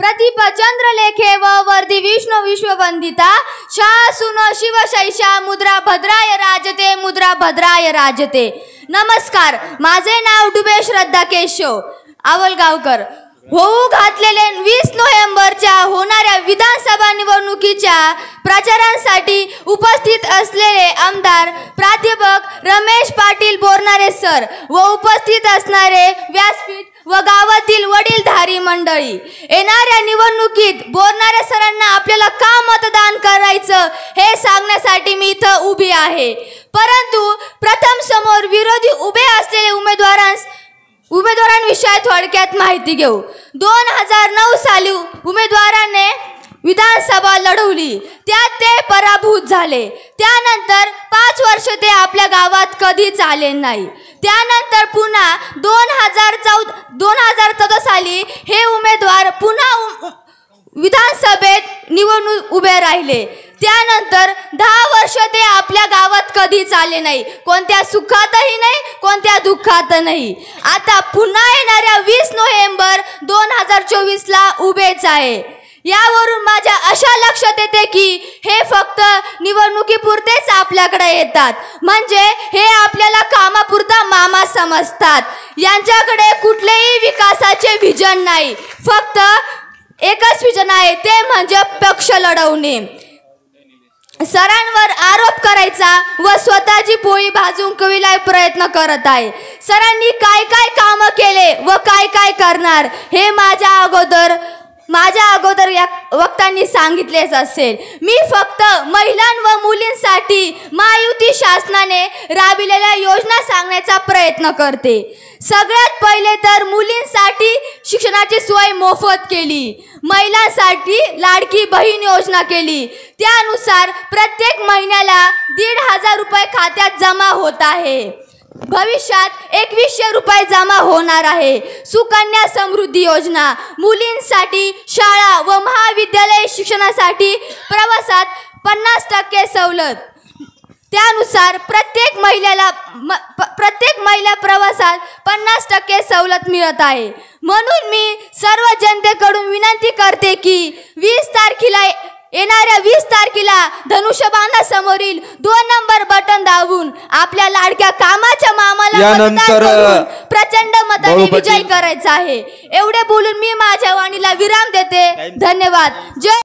प्रतिप चंद्रलेखे व वर्दी विष्णु विश्ववंदिता शासून शिवशैषा मुद्रा भद्राय राजते मुद्रा भद्राय राजते। नमस्कार, माझे नाव डुबे श्रद्धा केशव आवलगावकर। होऊ घातलेले 20 नोव्हेंबरच्या होणाऱ्या विधानसभा निवडणुकीच्या प्रचारासाठी उपस्थित असलेले आमदार प्राध्यापक रमेश पाटील बोरनारे सर व उपस्थित असणारे व्यासपीठ व गावातील वडीलधारी मंडळी, येणाऱ्या निवडणुकीत बोरनारे सरांना आपल्याला का मतदान करायचं हे सांगण्यासाठी मी इथं उभी आहे। परंतु प्रथम समोर विरोधी उभे असलेले उमेदवारांविषयी थोडक्यात माहिती घेऊ। 2009 साली उमेदवाराने विधानसभा लढवली, त्यात ते पराभूत झाले। त्यानंतर 5 वर्ष ते आपल्या गावात कधीच आले नाही। त्यानंतर पुन्हा 2014 साली हे उमेदवार पुन्हा विधानसभेत निवडून उभे राहिले। त्यानंतर 10 वर्ष ते आपल्या गावात कधीच आले नाही, कोणत्या सुखातही नाही, कोणत्या दुःखात नाही। आता पुन्हा येणाऱ्या 20 नोव्हेंबर 2024 ला उभेच आहे। यावरून माझ्या अशा लक्षात येते की हे फक्त निवडणुकीपुरतेच आपल्याकडे येतात, म्हणजे हे आपल्याला कामापुरता मामा समजतात। यांच्याकडे कुठलेही विकासाचे विजन नाही, फक्त एकच विजन आहे, ते म्हणजे पक्ष लढवणे, सरांवर आरोप करायचा व स्वतःची पोळी भाजून कविलाय प्रयत्न करत आहे। सरांनी काय काय काम केले व काय काय करणार हे माझ्या अगोदर या वक्त्यांनी सांगितलेच असेल। मी फक्त महिलां व मुलींसाठी महायुती शासनाने राबविलेल्या योजना सांगण्याचा प्रयत्न करते। सगळ्यात पहिले तर मुलींसाठी शिक्षणाची सोय मोफत केली, महिलांसाठी लाडकी बहीण योजना केली, त्यानुसार प्रत्येक महिन्याला 1,500 रुपये खात्यात जमा होत आहे। भविष्यात 2100 रुपये जमा होणार आहे। सुकन्या समृद्धी योजना, मुलींसाठी शाळा व महाविद्यालय शिक्षणासाठी प्रवासात 50% सवलत, त्यानुसार प्रत्येक महिला प्रवासात 50% सवलत मिळत आहे। म्हणून मी सर्व जनतेकडून विनंती करते की येणाऱ्या 20 तारखेला धनुष्यबाणा समोरील 2 नंबर बटन दाबून आपल्या लाडक्या कामाच्या मामाला मतदान करून प्रचंड मताने विजय करायचा आहे। एवढे बोलून मी माझ्या वाणीला विराम देते। धन्यवाद। जय